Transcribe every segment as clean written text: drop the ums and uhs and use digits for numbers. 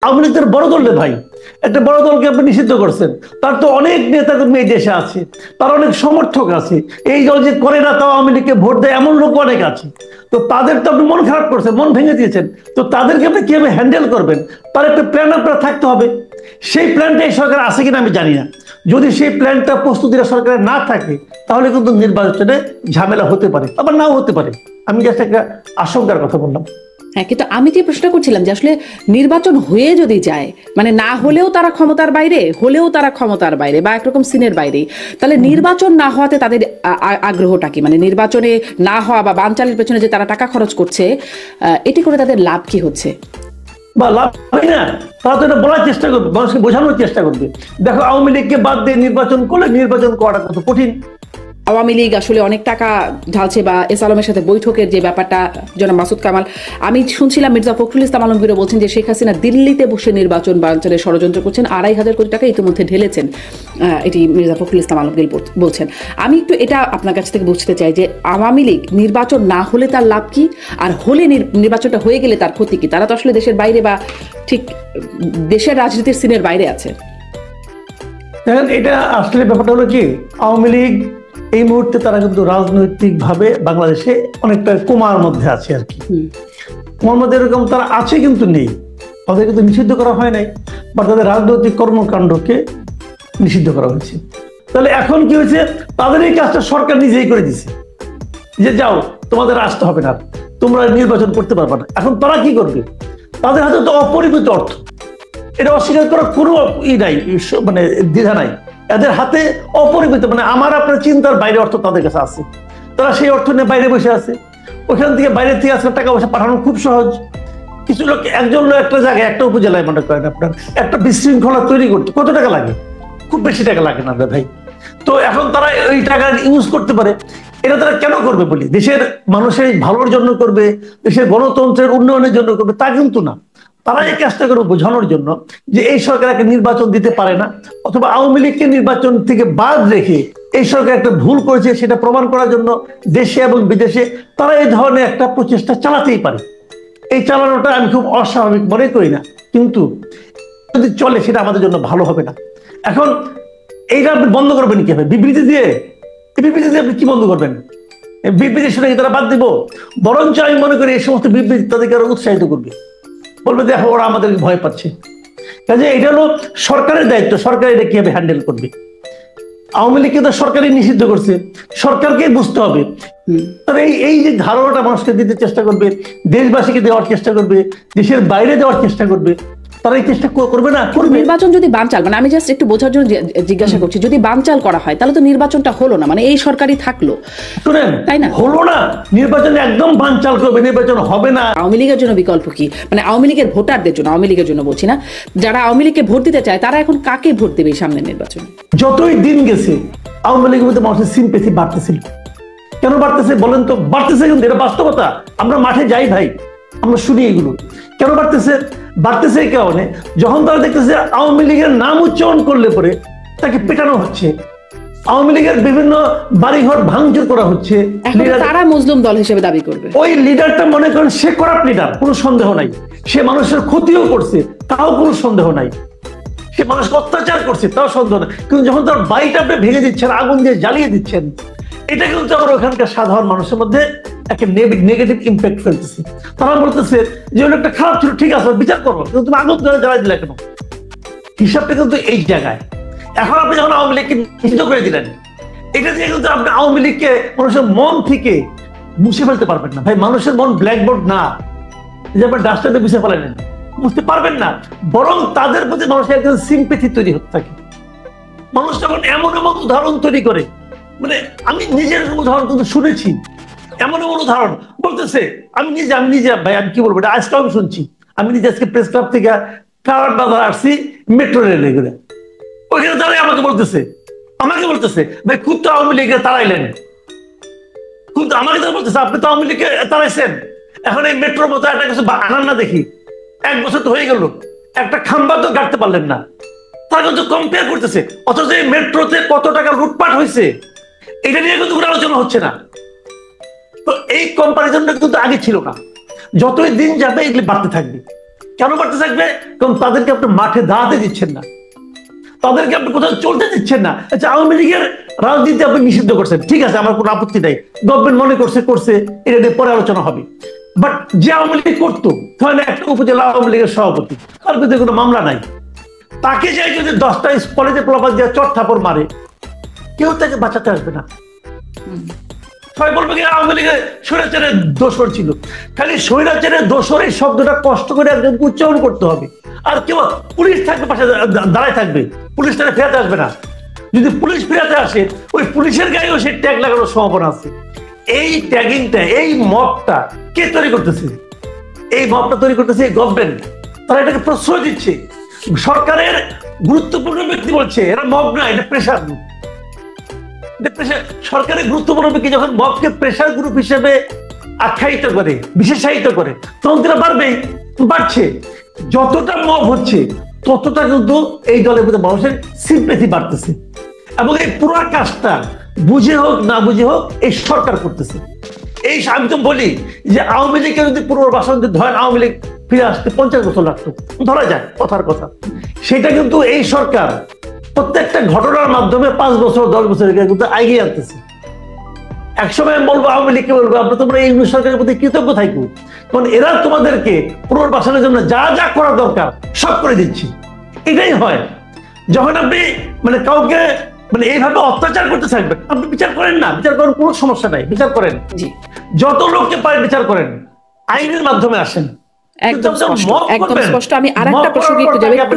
আওয়ামী লীগের বড় দল রে ভাই, একটা বড় দলকে আপনি নিষিদ্ধ করছেন, তার তো অনেক নেতা কর্মী এই দেশে আছে, তার অনেক সমর্থক আছে, এই দল যে করে না তাও আওয়ামী লীগকে ভোট দেয় এমন লোক অনেক আছে। তো তাদের তো আপনি মন খারাপ করছেন, মন ভেঙে দিয়েছেন, তো তাদেরকে আপনি কিভাবে হ্যান্ডেল করবেন তার একটা প্ল্যান আপনার থাকতে হবে। সেই প্ল্যানটা এই সরকার আছে কিনা আমি জানি না। যদি সেই প্ল্যানটা প্রস্তুতিটা সরকারের না থাকে তাহলে কিন্তু নির্বাচনে ঝামেলা হতে পারে, আবার নাও হতে পারে। আমি জাস্ট একটা আশঙ্কার কথা বললাম। হ্যাঁ, কিন্তু আমি যে প্রশ্ন করছিলাম যে আসলে নির্বাচন হয়ে যদি যায়, মানে না হলেও তারা ক্ষমতার বাইরে, হলেও তারা ক্ষমতার বাইরে বা একরকম সিনের বাইরে, তাহলে নির্বাচন না হওয়াতে তাদের আগ্রহটা কি? মানে নির্বাচনে না হওয়া বা বানচালের পেছনে যে তারা টাকা খরচ করছে, এটি করে তাদের লাভ কি হচ্ছে? বা লাভ হয় না, তারা তো এটা বলার চেষ্টা করবে, মানুষকে বোঝানোর চেষ্টা করবে। দেখো আওয়ামী লীগকে বাদ দিয়ে নির্বাচন করলে নির্বাচন করাটা কত কঠিন। আওয়ামী লীগ আসলে অনেক টাকা ঢালছে, বা এস আলমের সাথে বৈঠকের যে ব্যাপারটা, জনাব মাসুদ কামাল, আমি শুনছিলাম মির্জা ফখরুল ইসলাম আলমগীরও বলছেন যে শেখ হাসিনা দিল্লিতে বসে নির্বাচন বানচালের ষড়যন্ত্র করছেন, ২৫০০ কোটি টাকা ইতিমধ্যে ঢেলেছেন, এটি মির্জা ফখরুল ইসলাম আলমগীর বলছেন। আমি একটু এটা আপনার কাছ থেকে বুঝতে চাই যে আওয়ামী লীগ নির্বাচন না হলে তার লাভ কি, আর হলে নির্বাচনটা হয়ে গেলে তার ক্ষতি কি? তারা তো আসলে দেশের বাইরে বা ঠিক দেশের রাজনীতির সিনের বাইরে আছে। দেখেন, এটা আসলে ব্যাপারটা হলো কি, আওয়ামী লীগ এই মুহূর্তে তারা কিন্তু রাজনৈতিক ভাবে বাংলাদেশে অনেকটা কোমার মধ্যে আছে আর কি। কোমার মধ্যে এরকম তারা আছে কিন্তু নেই, তাদের কিন্তু নিষিদ্ধ করা হয় নাই, বা তাদের রাজনৈতিক কর্মকাণ্ডকে নিষিদ্ধ করা হয়েছে। তাহলে এখন কি হয়েছে, তাদের এই কাজটা সরকার নিজেই করে দিছে যে যাও তোমাদের আসতে হবে না, তোমরা নির্বাচন করতে পারবে না। এখন তারা কি করবে? তাদের হাতে তো অপরিমিত অর্থ, এটা অস্বীকার করার কোনো নাই, মানে দ্বিধা নাই। এদের হাতে অপরিমিত, মানে আমার আপনার চিন্তার বাইরে অর্থ তাদের কাছে আছে। তারা সেই অর্থ নিয়ে বাইরে বসে আছে, ওইখান থেকে বাইরে থেকে আজকে টাকা পয়সা পাঠানো খুব সহজ। কিছু লোক, একজন লোক একটা জায়গায়, একটা উপজেলায় মনে করেন আপনার একটা বিশৃঙ্খলা তৈরি করতে কত টাকা লাগে? খুব বেশি টাকা লাগে না ভাই। তো এখন তারা ওই টাকা ইউজ করতে পারে। এটা তারা কেন করবে বলি? দেশের মানুষের ভালোর জন্য করবে, দেশের গণতন্ত্রের উন্নয়নের জন্য করবে তা কিন্তু না। তারা এই কাজটা করে বোঝানোর জন্য যে এই সরকার একটা নির্বাচন দিতে পারে না, অথবা আওয়ামী লীগকে নির্বাচন থেকে বাদ রেখে এই সরকার একটা ভুল করেছে সেটা প্রমাণ করার জন্য দেশে এবং বিদেশে তারা এই ধরনের একটা প্রচেষ্টা চালাতেই পারে। এই চালানোটা আমি খুব অস্বাভাবিক মনে করি না, কিন্তু যদি চলে সেটা আমাদের জন্য ভালো হবে না। এখন এইটা আপনি বন্ধ করবেন কিভাবে? বিবৃতি দিয়ে? এই বিবৃতি দিয়ে আপনি কি বন্ধ করবেন? বিবৃতি শুনে তারা বাদ দিব? বরঞ্চ আমি মনে করি এই সমস্ত বিবৃতি তাদেরকে আরো উৎসাহিত করবে, বলবে দেখো ওরা আমাদেরকে ভয় পাচ্ছে। কাজে এটা হলো সরকারের দায়িত্ব, সরকার এটা কিভাবে হ্যান্ডেল করবে। আওয়ামী লীগকে তো সরকারই নিষিদ্ধ করছে, সরকারকে বুঝতে হবে। তবে এই যে ধারণাটা মানুষকে দিতে চেষ্টা করবে, দেশবাসীকে দেওয়ার চেষ্টা করবে, দেশের বাইরে দেওয়ার চেষ্টা করবে, তারা এই চেষ্টা করবে না? করবে। নির্বাচন যদি বানচাল, মানে আমি জাস্ট একটু বোঝার জন্য জিজ্ঞাসা করছি, যদি বানচাল করা হয় তাহলে তো নির্বাচনটা হলো না, মানে এই সরকারই থাকলো, শুনেন, তাই না? হলো না, নির্বাচন একদম বানচাল করবে, নির্বাচন হবে না। আওয়ামী লীগের জন্য বিকল্প কি? মানে আওয়ামী লীগের ভোটারদের জন্য, আওয়ামী লীগের জন্য বলছি না, যারা আওয়ামী লীগকে ভোট দিতে চায় তারা এখন কাকে ভোট দেবে সামনের নির্বাচনে? যতই দিন গেছে আওয়ামী লীগের মধ্যে মানুষের সিম্পেথি বাড়তেছিল। কেন বাড়তেছে বলেন তো? বাড়তেছে কিন্তু এটা বাস্তবতা, আমরা মাঠে যাই ভাই, আমরা শুনি এগুলো। কেন বাড়তেছে? বাড়তেছে এই কারণে, যখন তারা দেখতেছে আওয়ামী লীগের নাম উচ্চারণ করলে পরে তাকে পেটানো হচ্ছে, আওয়ামী লীগের বিভিন্ন বাড়িঘর ভাঙচুর করা হচ্ছে, তারা মুসলিম দল হিসেবে দাবি করবে। ওই লিডারটা মনে করেন সে করাপ্ট লিডার, কোনো সন্দেহ নাই, সে মানুষের ক্ষতিও করছে তাও কোনো সন্দেহ নাই, সে মানুষকে অত্যাচার করছে তাও সন্দেহ নাই, কিন্তু যখন তার বাড়িটা আপনি ভেঙে দিচ্ছেন, আগুন দিয়ে জ্বালিয়ে দিচ্ছেন, এটা কিন্তু আমার ওখানকার সাধারণ মানুষের মধ্যে একটা নেগেটিভ ইম্প্যাক্ট ফেলতেছে। তারা বলতেছে যে ওই একটা খারাপ ছিল, ঠিক আছে বিচার করবো, কিন্তু তুমি আগুন ধরে জ্বালাই দিলে কেন? হিসাবটা কিন্তু এই জায়গায়। এখন আপনি যখন আওয়ামী লীগকে নিষিদ্ধ করে দিলেন, এটা দিয়ে কিন্তু আপনি আওয়ামী লীগকে মানুষের মন থেকে মুছে ফেলতে পারবেন না ভাই। মানুষের মন ব্ল্যাকবোর্ড না যে আপনি ডাস্টারে মুছে ফেলেন, বুঝতে পারবেন না। বরং তাদের প্রতি মানুষের একজন সিম্পেথি তৈরি হতে থাকে। মানুষ যখন এমন এমন উদাহরণ তৈরি করে, মানে আমি নিজের উদাহরণ কিন্তু শুনেছি, এমন এমন উদাহরণ বলতেছে, আমি নিজে ভাই আমি কি বলবো, এটা আজকে আমি শুনছি। আমি নিজে আজকে প্রেস ক্লাব থেকে কারাট বাজার আসছি মেট্রো রেলে করে, ওইখানে তারাই আমাকে বলতেছে ভাই খুব তো আওয়ামী লীগের তারাইলেন, কিন্তু আমাকে তারা বলতেছে আপনি তো আওয়ামী লীগকে তারাইছেন, এখন এই মেট্রোর মতো একটা কিছু আনান না দেখি, 1 বছর তো হয়ে গেল, একটা খাম্বা তো গাড়তে পারলেন না। তারা কিন্তু কম্পেয়ার করতেছে, অথচ এই মেট্রোতে কত টাকা লুটপাট হয়েছে এটা নিয়ে কিন্তু কোনো আলোচনা হচ্ছে না। তো এই কম্পারিজনটা কিন্তু আগে ছিল না, যতই দিন যাবে এগুলি বাড়তে থাকবে। কেন বাড়তে থাকবে? কারণ তাদেরকে আপনি মাঠে দাঁড়াতে দিচ্ছেন না, তাদেরকে আপনি কোথাও চলতে দিচ্ছেন না। আচ্ছা, আওয়ামী লীগের রাজনীতি আপনি নিষিদ্ধ করছেন, ঠিক আছে, আমার কোনো আপত্তি নাই, গভর্নমেন্ট মনে করছে, এটা নিয়ে পরে আলোচনা হবে। বাট যে আওয়ামী লীগ করতো, ধরেন একটা উপজেলা আওয়ামী লীগের সভাপতি, তার বিরুদ্ধে কোনো মামলা নাই, তাকে যাই যদি 10টা কলেজে প্রলাপাত দিয়ে চট থাপড় মারে, কেউ তাকে বাঁচাতে আসবে না। সবাই বলবে কি আওয়ামী লীগের স্বৈরাচারের দোসর ছিল। খালি স্বৈরাচারের দোসর এই শব্দটা কষ্ট করে একজন উচ্চারণ করতে হবে। আর কেউ পুলিশ থাকবে পাশে দাঁড়ায় থাকবে, পুলিশ তারা ফেরাতে আসবে না। যদি পুলিশ ফেরাতে আসে, ওই পুলিশের গায়েও সেই ট্যাগ লাগানোর সম্ভাবনা আছে। এই ট্যাগিংটা, এই মবটা কে তৈরি করতেছে? এই মবটা তৈরি করতেছে গভর্নমেন্ট। তারা এটাকে প্রশ্রয় দিচ্ছে। সরকারের গুরুত্বপূর্ণ ব্যক্তি বলছে এরা মব না, এটা প্রেশার গ্রুপ। সরকারের গুরুত্বপূর্ণ ব্যক্তি যখন মবকে প্রেশার গ্রুপ হিসেবে আখ্যায়িত করে, বিশেষায়িত করে, তখন তারা বাড়ছে। যতটা মব হচ্ছে ততটা কিন্তু এই দলের মধ্যে মানুষের সিম্প্যাথি বাড়তেছে। এবং এই পুরো কাজটা বুঝে হোক না বুঝে হোক এই সরকার করতেছে। এই আমি তো বলি যে আওয়ামী লীগকে যদি পুনর্বাসন ধরেন, আওয়ামী লীগ ফিরে আসতে 50 বছর লাগতো, ধরা যায়, কথার কথা। সেটা কিন্তু এই সরকার প্রত্যেকটা ঘটনার মাধ্যমে 5 বছর 10 বছর কিন্তু এগিয়ে আনতেছে। একসময় আমি বলবো, আওয়ামী লীগকে বলবো, তোমরা এই সরকারের প্রতি কৃতজ্ঞ থাকো, কারণ এরা তোমাদেরকে পুনর্বাসনের জন্য যা যা করা দরকার সব করে দিচ্ছে। এটাই হয় যখন আপনি কাউকে এইভাবে অত্যাচার করতে থাকবেন, আপনি বিচার করেন না, বিচার করেন, কোনো সমস্যা নাই, বিচার করেন, যত লোককে পারেন বিচার করেন, আইনের মাধ্যমে আসেন।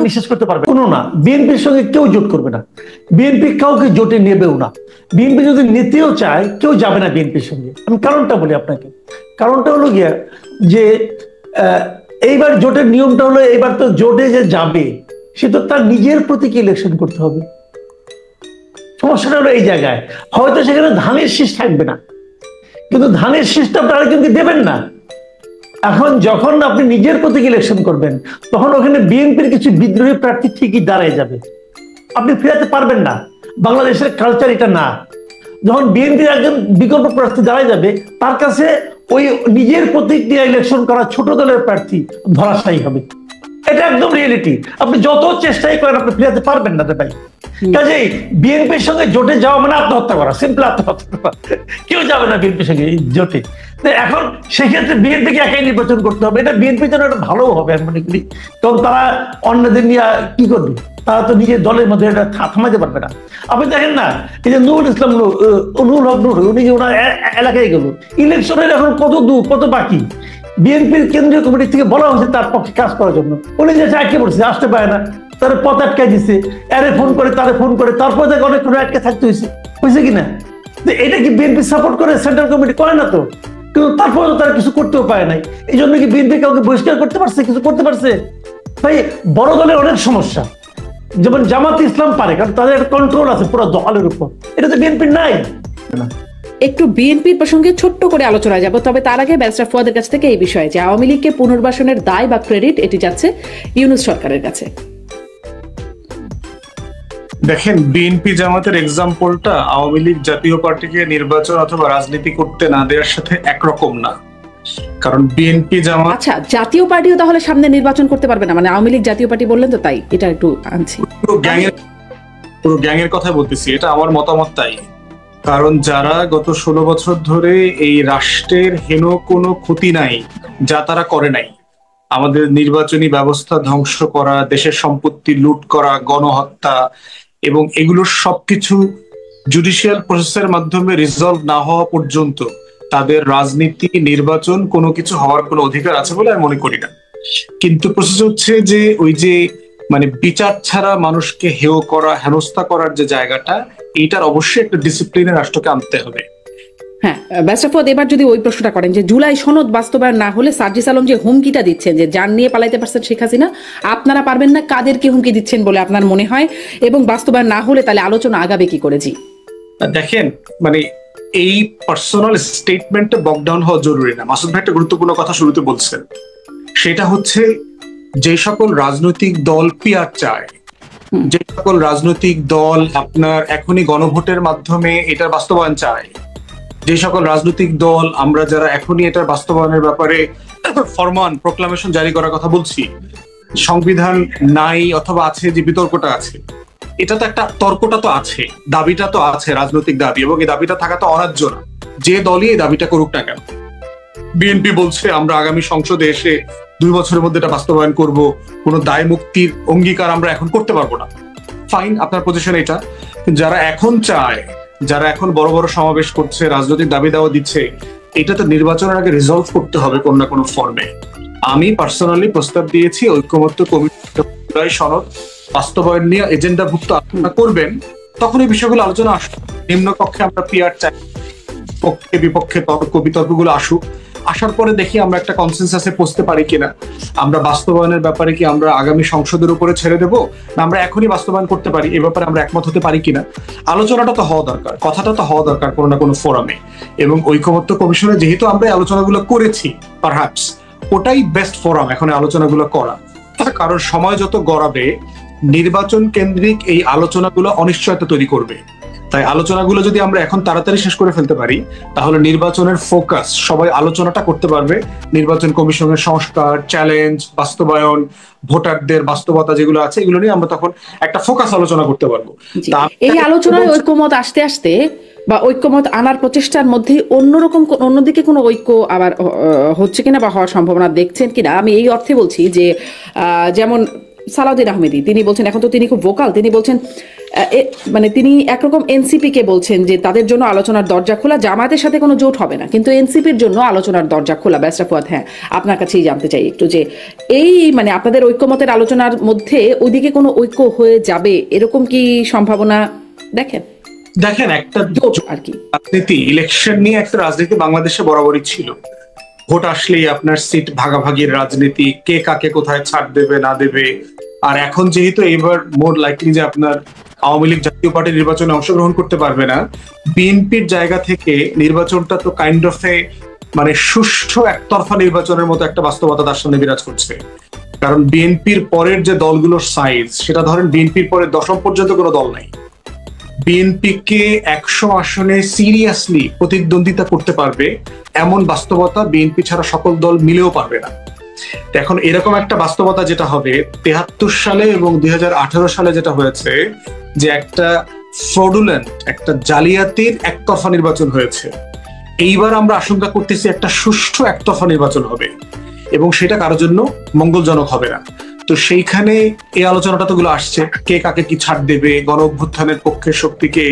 বিশ্বাস করতে পারবেন কোনো না, বিএনপির সঙ্গে কেউ জোট করবে না, বিএনপি কাউকে জোটে নেবেও না। বিএনপি যদি নিতেও চায় কেউ যাবে না বিএনপির সঙ্গে। আমি কারণটা বলি আপনাকে, কারণটা হলো গিয়া যে এইবার জোটের নিয়মটা হলো, এইবার তো জোটে যে যাবে সে তো তার নিজের প্রতীকে ইলেকশন করতে হবে। সমস্যাটা হলো এই জায়গায়, হয়তো সেখানে ধানের শীষ থাকবে না, কিন্তু ধানের শীষটা আপনারা কিন্তু দেবেন না। এখন যখন আপনি নিজের প্রতীকে ইলেকশন করবেন, তখন ওখানে বিএনপির কিছু বিদ্রোহী প্রার্থী ঠিকই দাঁড়ায় যাবে, আপনি ফেরাতে পারবেন না। বাংলাদেশের কালচার এটা না। যখন বিএনপির একজন বিকল্প প্রার্থী দাঁড়ায় যাবে, তার কাছে ওই নিজের প্রতীক দিয়ে ইলেকশন করা ছোট দলের প্রার্থী ধরাশায়ী হবে। এটা একদম রিয়েলিটি। আপনি যত চেষ্টাই করেন আপনি ফেরাতে পারবেন না ভাই। কাজেই বিএনপির সঙ্গে জোটে যাওয়া মানে আত্মহত্যা করা, সিম্পল আত্মহত্যা করা। কেউ যাবে না বিএনপির সঙ্গে জোটে। এখন সেক্ষেত্রে বিএনপিকে একাই নির্বাচন করতে হবে, এটা বিএনপির জন্য একটা ভালো হবে আমি মনে করি। কারণ তারা অন্যদের নিয়ে কি করবে, তারা তো নিজের দলের মধ্যে এটা থামাতে পারবে না। আপনি দেখেন না, এই যে নুরুল ইসলাম নুরুল হক নূর, উনি যে ওনার এলাকায় গেল, ইলেকশনের এখন কত বাকি, বিএনপির কেন্দ্রীয় কমিটি থেকে বলা হয়েছে তার পক্ষে কাজ করার জন্য, উনি যে আটকে পড়ছে, আসতে পারে না, তার পথ আটকে দিচ্ছে, এরে ফোন করে তারে ফোন করে, তারপরে তাকে অনেক আটকে থাকতে হয়েছে কিনা। এটা কি বিএনপি সাপোর্ট করে? সেন্ট্রাল কমিটি করে না তো, কিন্তু তারপরে তারা কিছু করতেও পারে নাই। এই জন্য কি বিএনপি কাউকে বহিষ্কার করতে পারছে, কিছু করতে পারছে? ভাই, বড় দলের অনেক সমস্যা, যেমন জামাত ইসলাম পারে, কারণ তাদের একটা কন্ট্রোল আছে পুরো দলের উপর, এটা তো বিএনপির নাই। একটু বিএনপির প্রসঙ্গে ছোট্ট করে আলোচনায় যাব, তবে তার আগে ব্যারিস্টার ফুয়াদের কাছ থেকে এই বিষয়ে যে আওয়ামী লীগকে পুনর্বাসনের দায় বা ক্রেডিট এটি যাচ্ছে ইউনূস সরকারের কাছে। দেখেন, বিএনপি জামাতের এক্সাম্পলটা আওয়ামী লীগ জাতীয় পার্টিকে নির্বাচন অথবা রাজনীতি করতে না দেওয়ার সাথে একরকম না। কারণ বিএনপি জামাত, আচ্ছা, জাতীয় পার্টিও তাহলে সামনে নির্বাচন করতে পারবে না? মানে আওয়ামী লীগ জাতীয় পার্টি বললেন তো, তাই এটা একটু আনছি। পুরো গ্যাংয়ের কথা বলতেছি, এটা আমার মতামত তাই। কারণ যারা গত 16 বছর ধরে এই রাষ্ট্রের হেন কোনো ক্ষতি নাই যা তারা করে নাই, আমাদের নির্বাচনী ব্যবস্থা ধ্বংস করা, দেশের সম্পত্তি লুট করা, গণহত্যা, এবং এগুলোর সবকিছু জুডিশিয়াল প্রসেসের মাধ্যমে রিজলভ না হওয়া পর্যন্ত তাদের রাজনীতি, নির্বাচন কোনো কিছু হওয়ার কোনো অধিকার আছে বলে আমি মনে করি না। কিন্তু প্রসেস হচ্ছে যে ওই যে বিচার ছাড়া মানুষকে হেয় করা, হেনস্থা করার যে জায়গাটা, এইটার অবশ্যই একটা ডিসিপ্লিনে রাষ্ট্রকে আনতে হবে। হ্যাঁ, ব্যারিস্টার ফুয়াদ, এবার যদি ওই প্রশ্নটা করেন যে জুলাই সনদ বাস্তবায়ন না হলে সার্জিস আলম যে হুমকিটা দিচ্ছেন যে যান নিয়ে পালাইতে পারছেন শেখ হাসিনা, আপনারা পারবেন না, কাদেরকে হুমকি দিচ্ছেন বলে আপনার মনে হয়? এবং বাস্তবায়ন না হলে তাহলে আলোচনা আগাবে কি করে? জি দেখেন, এই পার্সোনাল স্টেটমেন্টে বকডাউন হওয়া জরুরি না। মাসুদ ভাই একটা গুরুত্বপূর্ণ কথা শুরুতে বলছেন, সেটা হচ্ছে যে সকল রাজনৈতিক দল পিয়ার চায়, যে সকল রাজনৈতিক দল আপনার এখনই গণভোটের মাধ্যমে এটার বাস্তবায়ন চায়, যে সকল রাজনৈতিক দল আমরা যারা এখনই এটার বাস্তবায়নের ব্যাপারে ফরমান প্রোক্লামেশন জারি করার কথা বলছি, সংবিধান নাই অথবা আছে যে বিতর্কটা আছে, এটা তো একটা তর্কটা তো আছে, দাবিটা তো আছে, রাজনৈতিক দাবি, এবং এই দাবিটা থাকা তো অন্যায্য না, যে দলই এই দাবিটা করুক না কেন। বিএনপি বলছে আমরা আগামী সংসদে এসে 2 বছরের মধ্যে এটা বাস্তবায়ন করব, কোনো দায় মুক্তির অঙ্গীকার আমরা এখন করতে পারবো না। ফাইন, আপনার পজিশন এটা। যারা এখন চায়, যারা এখন বড় বড় সমাবেশ করছে, রাজনৈতিক দাবি দাওয়া দিচ্ছে, এটা তো নির্বাচনের আগে রিজলভ করতে হবে কোন না কোনো ফর্মে। আমি পার্সোনালি প্রস্তাব দিয়েছি ঐক্যমত্য কমিটি সনদ বাস্তবায়ন নিয়ে এজেন্ডাভুক্ত আলোচনা করবেন, তখন এই বিষয়গুলো আলোচনা আসুক। নিম্নকক্ষে আমরা পিআর চাই, পক্ষে বিপক্ষে তর্ক বিতর্কগুলো আসুক, আসার পরে দেখি আমরা একটা কনসেনসাসে পৌঁছতে পারি কিনা। আমরা বাস্তবায়নের ব্যাপারে কি আমরা আগামী সংসদের উপরে ছেড়ে দেবো, না আমরা এখনই বাস্তবায়ন করতে পারি, এ ব্যাপারে আমরা একমত হতে পারি কিনা। আলোচনাটা তো হওয়া দরকার, কথাটা তো হওয়া দরকার কোনো না কোনো ফোরামে। এবং ঐকমত্য কমিশনে যেহেতু আমরা এই আলোচনাগুলো করেছি, পারহ্যাপস ওটাই বেস্ট ফোরাম এখন আলোচনাগুলো করা। কারণ সময় যত গড়াবে, নির্বাচন কেন্দ্রিক এই আলোচনাগুলো অনিশ্চয়তা তৈরি করবে। তাই আলোচনাগুলো যদি আমরা এখন তাড়াতাড়ি শেষ করে ফেলতে পারি, তাহলে নির্বাচনের ফোকাস সবাই আলোচনাটা করতে পারবে। নির্বাচন কমিশনের সংস্কার, চ্যালেঞ্জ, বাস্তবায়ন, ভোটারদের বাস্তবতা যেগুলো আছে, এগুলো নিয়ে আমরা তখন একটা ফোকাস আলোচনা করতে পারবো। এই আলোচনায় ঐক্যমত আসতে আসতে বা ঐক্যমত আনার প্রচেষ্টার মধ্যে অন্যরকম অন্যদিকে কোনো ঐক্য আবার হচ্ছে কিনা বা হওয়ার সম্ভাবনা দেখছেন কিনা, আমি এই অর্থে বলছি যে যেমন সালাউদ্দিন আহমেদি তিনি বলছেন, এখন তো তিনি খুব ভোকাল, তিনি বলছেন মানে তিনি একরকম এনসিপি কে বলছেন যে তাদের জন্য আলোচনার দরজা খোলা, জামায়াতের সাথে কোনো জোট হবে না, কিন্তু এনসিপির জন্য আলোচনার দরজা খোলা। ব্যারিস্টার ফুয়াদ, হ্যাঁ আপনার কাছেই জানতে চাই একটু যে এই মানে আপনাদের ঐক্যমতের আলোচনার মধ্যে ওইদিকে কোনো ঐক্য হয়ে যাবে এরকম কি সম্ভাবনা দেখেন? দেখেন, একটা জোট আর কি রাজনীতি, ইলেকশন নিয়ে একটা রাজনীতি বাংলাদেশে বরাবরই ছিল। ভোট আসলেই আপনার সিট ভাগাভাগির রাজনীতি, কে কাকে কোথায় ছাড় দেবে না দেবে। আর এখন যেহেতু এবার মোর লাইকলি যে আপনার আওয়ামী লীগ জাতীয় পার্টি নির্বাচনে অংশগ্রহণ করতে পারবে না, বিএনপির জায়গা থেকে নির্বাচনটা তো কাইন্ড অফ এ মানে সুষ্ঠু একতরফা নির্বাচনের মতো একটা বাস্তবতা তার সামনে বিরাজ করছে। কারণ বিএনপির পরের যে দলগুলোর সাইজ, সেটা ধরেন বিএনপির পরে 10ম পর্যন্ত কোনো দল নাই। বিএনপিকে 100 আসনে সিরিয়াসলি প্রতিদ্বন্দ্বিতা করতে পারবে এমন বাস্তবতা বিএনপি ছাড়া সকল দল মিলেও পারবে না। এখন এরকম একটা বাস্তবতা যেটা হবে 73 সালে এবং 2018 সালে যেটা হয়েছে, যে একটা ফ্রডুলেন্ট, একটা জালিয়াতির একতরফা নির্বাচন হয়েছে। এইবার আমরা আশঙ্কা করতেছি একটা সুষ্ঠু একতরফা নির্বাচন হবে এবং সেটা কারোর জন্য মঙ্গলজনক হবে না। তো সেইখানে এই আলোচনাটা তো গুলো আসছে, কে কাকে কি ছাড় দেবে, গণ অভ্যুত্থানের পক্ষের শক্তিকে,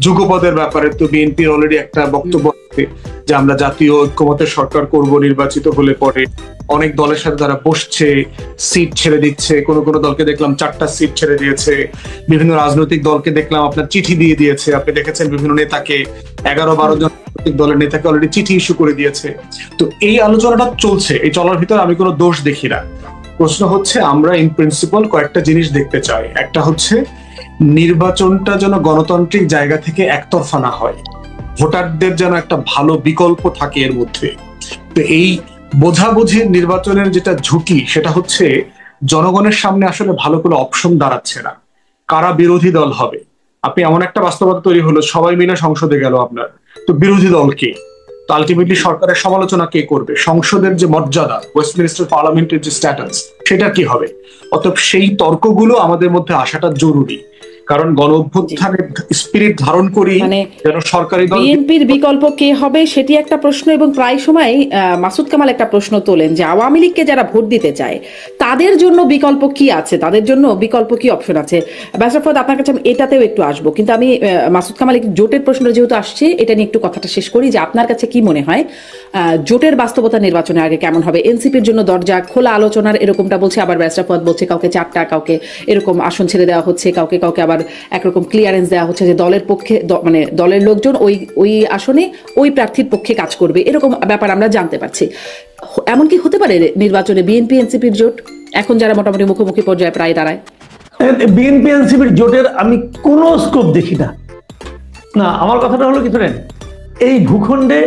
যুগপদের ব্যাপারে তো বিএনপির অলরেডি একটা বক্তব্য আছে যে আমরা জাতীয় ঐক্যমতের সরকার করব নির্বাচিত হলে পরে। অনেক দলের সাথে তারা বসছে, সিট ছেড়ে দিচ্ছে, কোনো কোনো দলকে দেখলাম 4টা সিট ছেড়ে দিয়েছে, বিভিন্ন রাজনৈতিক দলকে দেখলাম আপনার চিঠি দিয়ে দিয়েছে। আপনি দেখেছেন বিভিন্ন নেতাকে, 11-12 জন রাজনৈতিক দলের নেতাকে অলরেডি চিঠি ইস্যু করে দিয়েছে। তো এই আলোচনাটা চলছে, এই চলার ভিতরে আমি কোনো দোষ দেখি না। প্রশ্ন হচ্ছে আমরা ইন প্রিন্সিপাল কয়েকটা জিনিস দেখতে চাই। একটা হচ্ছে নির্বাচনটা যেন গণতান্ত্রিক জায়গা থেকে একতরফা না হয়, ভোটারদের যেন একটা ভালো বিকল্প থাকে এর মধ্যে। তো এই বোঝাবুঝির নির্বাচনের যেটা ঝুঁকি, সেটা হচ্ছে জনগণের সামনে আসলে ভালো কোনো অপশন দাঁড়াচ্ছে না। কারা বিরোধী দল হবে, আপনি এমন একটা বাস্তবতা তৈরি হলো সবাই মিলে সংসদে গেল আপনার, তো বিরোধী দল কে? তো আলটিমেটলি সরকারের সমালোচনা কে করবে? সংসদের যে মর্যাদা, ওয়েস্টমিনিস্টার পার্লামেন্টের যে স্ট্যাটাস, সেটা কি হবে? অতএব সেই তর্কগুলো আমাদের মধ্যে আসাটা জরুরি। কারণ গণ অভ্যুত্থানের স্পিরিট ধারণ করি যেন সরকারি দল বিএনপির বিকল্প কে হবে সেটি একটা প্রশ্ন। এবং প্রায় সময় মাসুদ কামাল একটা প্রশ্ন তোলেন যে আওয়ামী লীগকে যারা ভোট দিতে চায় তাদের জন্য বিকল্প কি আছে, তাদের জন্য বিকল্প কি অপশন আছে। ব্যারিস্টার ফুয়াদ, আপনার কাছে আমি এটাতেও একটু আসবো, কিন্তু আমি মাসুদ কামাল জোটের প্রশ্নটা যেহেতু আসছে, এটা নিয়ে একটু কথাটা শেষ করি যে আপনার কাছে কি মনে হয় জোটের বাস্তবতা নির্বাচনের আগে কেমন হবে? এনসিপির জন্য দরজা খোলা আলোচনার এরকমটা বলছে, আবার ব্যারিস্টার ফুয়াদ বলছে কাউকে 4টা, কাউকে এরকম আসন ছেড়ে দেওয়া হচ্ছে, কাউকে কাউকে আবার একরকম ক্লিয়ারেন্স দেওয়া হচ্ছে যে দলের পক্ষে মানে দলের লোকজন ওই আসনে ওই প্রার্থীর পক্ষে কাজ করবে, এরকম ব্যাপার আমরা জানতে পারছি। এমন কি হতে পারে নির্বাচনে বিএনপি এনসিপির জোট এখন যারা মোটামুটি মুখোমুখি পর্যায়ে প্রায় দাঁড়ায়? বিএনপি এনসিপির জোটের আমি কোনো স্কোপ দেখি না। না, আমার কথাটা হলো কি ধরেন, এই ভূখণ্ডে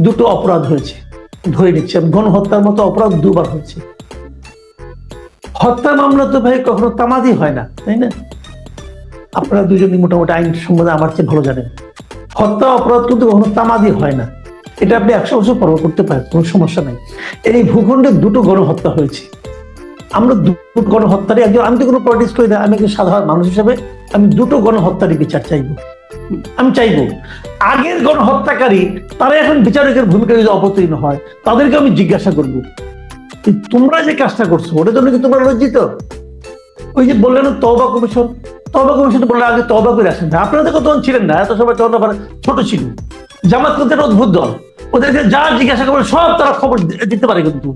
2টো অপরাধ হয়েছে, ধরে নিচ্ছে গণহত্যার মতো অপরাধ 2বার হয়েছে। হত্যা মামলা তো ভাই কখনো তামাদি হয় না, তাই না? আপনারা দুজনই মোটামুটি আইন সম্বন্ধে আমার চেয়ে ভালো জানেন। হত্যা অপরাধ কিন্তু কখনো তামাদি হয় না, এটা আপনি 100 বছর পর করতে পারেন, কোনো সমস্যা নাই। এই ভূখণ্ডে 2টো গণহত্যা হয়েছে, আমরা 2টো গণহত্যারই একজন, আমি তো কোনো পলিটিক্স করি না, আমি একজন সাধারণ মানুষ হিসেবে আমি 2টো গণহত্যারই বিচার চাইবো। আমি চাইবো আগের গণহত্যাকারী তারা এখন বিচারকের ভূমিকা যদি অবতীর্ণ হয়, তাদেরকে আমি জিজ্ঞাসা করবো তোমরা যে কাজটা করছো ওটার জন্য কি তোমরা লজ্জিত? ওই যে বললেন তওবা কমিশন, তওবা কমিশন বললে আগে তওবা করে আসেন না, আপনারা তো তখন ছিলেন না, এত সময় তখন আবার ছোট ছিল। জামাত কিন্তু একটা অদ্ভুত দল, ওদেরকে যা জিজ্ঞাসা করবে সব তারা খবর দিতে পারে, কিন্তু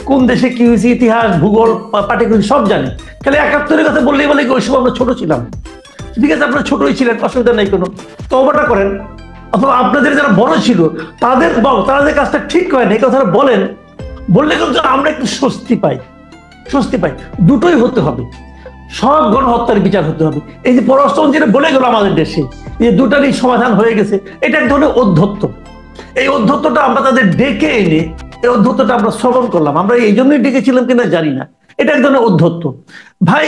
কোন দেশে কি হয়েছে ইতিহাস ভূগোল পাটিগণিত সব জানে। খালি 71-এর কথা বললেই বলে ওই সময় আমরা ছোট ছিলাম। ঠিক আছে, আপনারা ছোটই ছিলেন, অসুবিধা নেই কোনো, তওবাটা করেন। অথবা আপনাদের যারা বড় ছিল তারা যে কাজটা ঠিক হয় না এই কথাটা বলেন, বললে কিন্তু আমরা একটু স্বস্তি পাই। দুটোই হতে হবে, সব গণহত্যার বিচার হতে হবে। এই যে পররাষ্ট্রমন্ত্রী যেটা বলে গেল আমাদের দেশে যে দুটারই সমাধান হয়ে গেছে, এটা এক ধরনের অধ্যত্ব। এই অধ্যত্বটা আমরা তাদের ডেকে এনে এই অধ্যত্বটা আমরা শ্রবণ করলাম, আমরা এই জন্যই ডেকেছিলাম কিনা জানি না, এটা এক ধরনের অধ্যত্ব। ভাই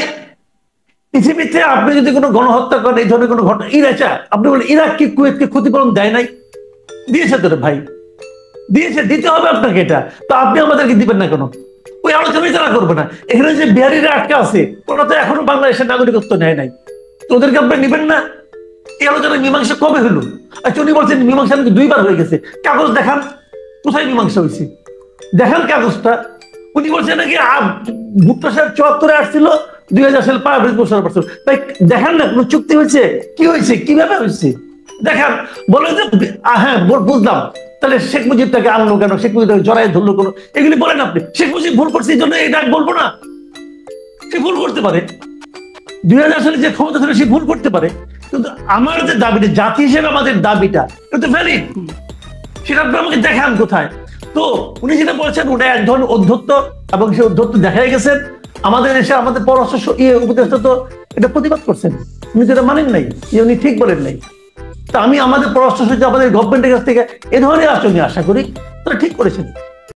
পৃথিবীতে আপনি যদি কোনো গণহত্যা করেন, এই ধরনের কোনো ঘটনা, আপনি বলেন ইরাক কি কুয়েতকে ক্ষতিপূরণ দেয় নাই? দিয়েছে তো ভাই, দিয়েছে, দিতে হবে আপনাকে। এটা তো আপনি আমাদেরকে দিবেন না কেন? ওই আলোচনাই তারা করবে না। এখানে যে বিহারিরা আটকে আছে ওরা তো এখনো বাংলাদেশের নাগরিকত্ব নেয় নাই, তো ওদেরকে আপনি নিবেন না? এই আলোচনায় মীমাংসা কবে হলো? আচ্ছা, উনি বলছেন মীমাংসা নাকি 2বার হয়ে গেছে, কাগজ দেখান কোথায় মীমাংসা হয়েছে, দেখান কাগজটা। উনি বলছেন নাকি ভুট্টো সাহেব 74-এ আসছিল, 2000 সালে পারভেজ মোশাররফ আসছিল। তাই দেখান না কোনো চুক্তি হয়েছে, কি হয়েছে, কিভাবে হয়েছে দেখান। বলে যে হ্যাঁ বুঝলাম, তাহলে শেখ মুজিব তাকে আনলো কেন, শেখ মুজিব তাকে জড়াই ধরলো কেন, এগুলি বলেন আপনি। শেখ মুজিব ভুল করছে এই জন্য এটা বলবো না, সে ভুল করতে পারে, 2000 সালে যে ক্ষমতা ছিল সে ভুল করতে পারে, কিন্তু আমার যে দাবিটা জাতি হিসেবে আমাদের দাবিটা এটা ভ্যালিড, সেটা আপনি আমাকে দেখান কোথায়। তো উনি যেটা বলছেন ওটা এক ধরনের অধ্যত্ব, এবং সেই অধ্যত্ব দেখাই গেছেন। আমাদের দেশে আমাদের পররাষ্ট্র উপদেষ্টা তো এটা প্রতিবাদ করছেন, উনি যেটা মানেন নাই, উনি ঠিক বলেন নাই। তা আমি আমাদের পররাষ্ট্র সচিব আমাদের গভর্নমেন্টের কাছ থেকে এ ধরনের আচরণ আশা করি, তারা ঠিক করেছেন।